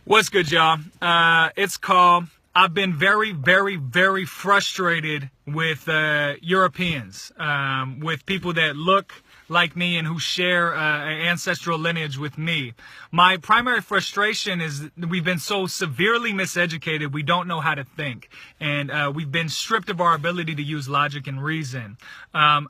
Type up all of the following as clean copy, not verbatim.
What's good, y'all? It's called, I've been very, very, very frustrated with Europeans, with people that look like me and who share an ancestral lineage with me. My primary frustration is we've been so severely miseducated, we don't know how to think. And we've been stripped of our ability to use logic and reason.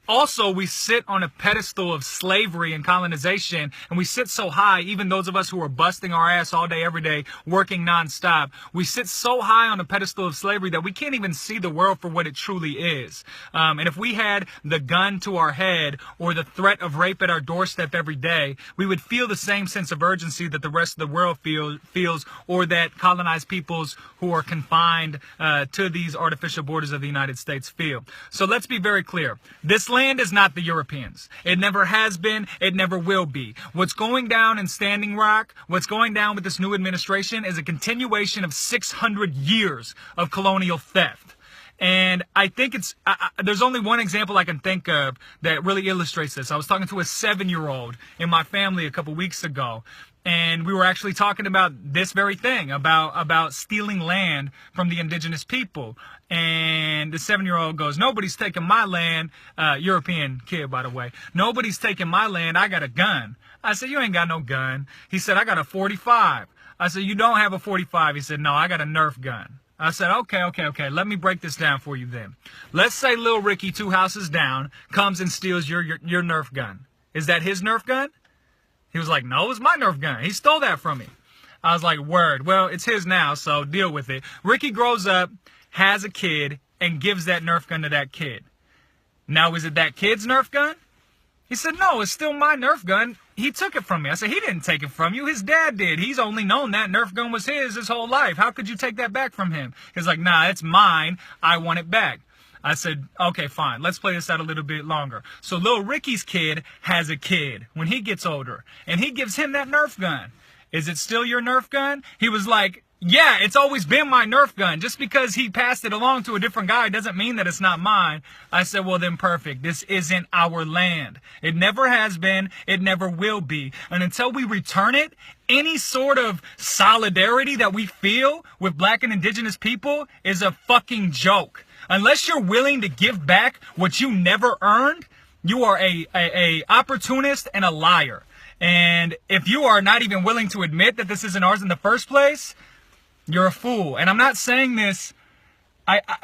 Also, we sit on a pedestal of slavery and colonization, and we sit so high, even those of us who are busting our ass all day, every day, working nonstop, we sit so high on a pedestal of slavery that we can't even see the world for what it truly is. And if we had the gun to our head or the threat of rape at our doorstep every day, we would feel the same sense of urgency that the rest of the world feels, or that colonized peoples who are confined to these artificial borders of the United States feel. So let's be very clear. This land is not the Europeans. It never has been. It never will be. What's going down in Standing Rock, what's going down with this new administration is a continuation of 600 years of colonial theft. And I think there's only one example I can think of that really illustrates this. I was talking to a 7-year-old in my family a couple weeks ago, and we were actually talking about this very thing, about stealing land from the indigenous people. And the 7-year-old goes, "Nobody's taking my land," European kid, by the way. "Nobody's taking my land. I got a gun." I said, "You ain't got no gun." He said, "I got a 45. I said, "You don't have a 45. He said, "No, I got a Nerf gun." I said, okay. Let me break this down for you then. Let's say Lil Ricky, 2 houses down, comes and steals your Nerf gun. Is that his Nerf gun? He was like, "No, it's my Nerf gun. He stole that from me." I was like, "Word. Well, it's his now, so deal with it." Ricky grows up, has a kid, and gives that Nerf gun to that kid. Now, is it that kid's Nerf gun? He said, "No, it's still my Nerf gun. He took it from me." I said, "He didn't take it from you. His dad did. He's only known that Nerf gun was his whole life. How could you take that back from him?" He's like, "Nah, it's mine. I want it back." I said, "Okay, fine. Let's play this out a little bit longer." So Lil Ricky's kid has a kid when he gets older, and he gives him that Nerf gun. "Is it still your Nerf gun?" He was like, "Yeah, it's always been my Nerf gun. Just because he passed it along to a different guy doesn't mean that it's not mine." I said, "Well, then perfect. This isn't our land. It never has been. It never will be. And until we return it, any sort of solidarity that we feel with black and indigenous people is a fucking joke. Unless you're willing to give back what you never earned, you are a opportunist and a liar. And if you are not even willing to admit that this isn't ours in the first place, you're a fool." And I'm not saying this,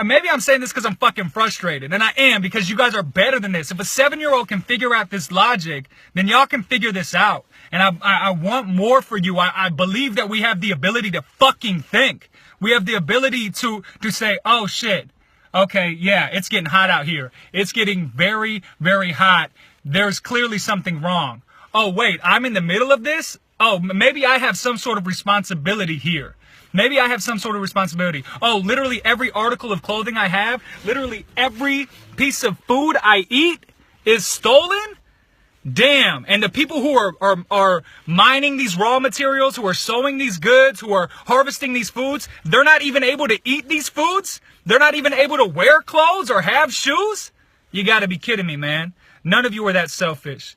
maybe I'm saying this because I'm fucking frustrated. And I am, because you guys are better than this. If a 7-year-old can figure out this logic, then y'all can figure this out. And I want more for you. I believe that we have the ability to fucking think. We have the ability to say, "Oh shit, okay, yeah, it's getting hot out here. It's getting very, very hot. There's clearly something wrong. Oh wait, I'm in the middle of this? Oh, maybe I have some sort of responsibility here. Maybe I have some sort of responsibility. Oh, literally every article of clothing I have, literally every piece of food I eat is stolen? Damn." And the people who are mining these raw materials, who are sowing these goods, who are harvesting these foods, they're not even able to eat these foods? They're not even able to wear clothes or have shoes? You gotta be kidding me, man. None of you are that selfish.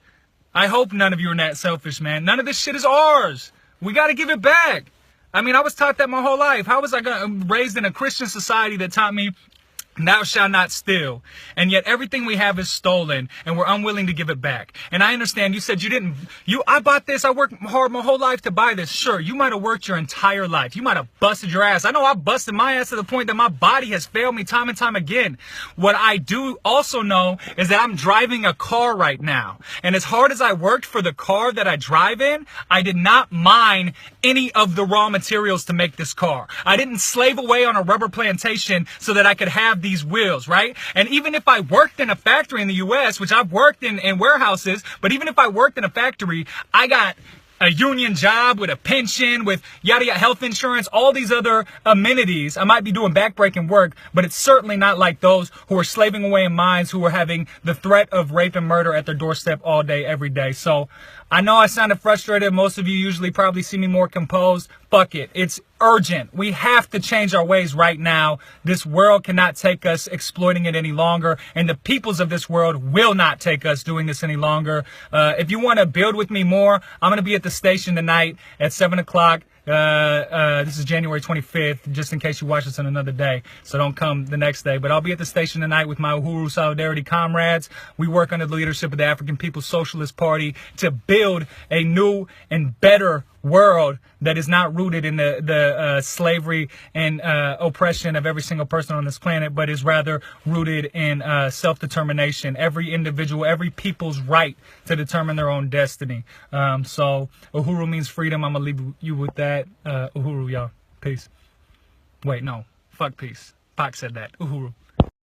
I hope none of you are that selfish, man. None of this shit is ours. We gotta give it back. I mean, I was taught that my whole life. How was I raised in a Christian society that taught me, "Thou shalt not steal"? And yet everything we have is stolen, and we're unwilling to give it back. And I understand you said I bought this, I worked hard my whole life to buy this. Sure, you might have worked your entire life. You might have busted your ass. I know I busted my ass to the point that my body has failed me time and time again. What I do also know is that I'm driving a car right now. And as hard as I worked for the car that I drive in, I did not mine any of the raw materials to make this car. I didn't slave away on a rubber plantation so that I could have these wheels, right? And even if I worked in a factory in the US, which I've worked in warehouses, but even if I worked in a factory, I got a union job with a pension, with yada yada, health insurance, all these other amenities. I might be doing backbreaking work, but it's certainly not like those who are slaving away in mines, who are having the threat of rape and murder at their doorstep all day, every day. So I know I sounded frustrated. Most of you usually probably see me more composed. Fuck it. It's urgent. We have to change our ways right now. This world cannot take us exploiting it any longer, and the peoples of this world will not take us doing this any longer. If you want to build with me more, I'm going to be at the station tonight at 7 o'clock. This is January 25th, just in case you watch this on another day. So don't come the next day. But I'll be at the station tonight with my Uhuru Solidarity comrades. We work under the leadership of the African People's Socialist Party to build a new and better world that is not rooted in the slavery and oppression of every single person on this planet, but is rather rooted in self-determination. Every individual, every people's right to determine their own destiny. So Uhuru means freedom. I'm gonna leave you with that. Uhuru, y'all. Peace. Wait, no. Fuck peace. Pac said that. Uhuru.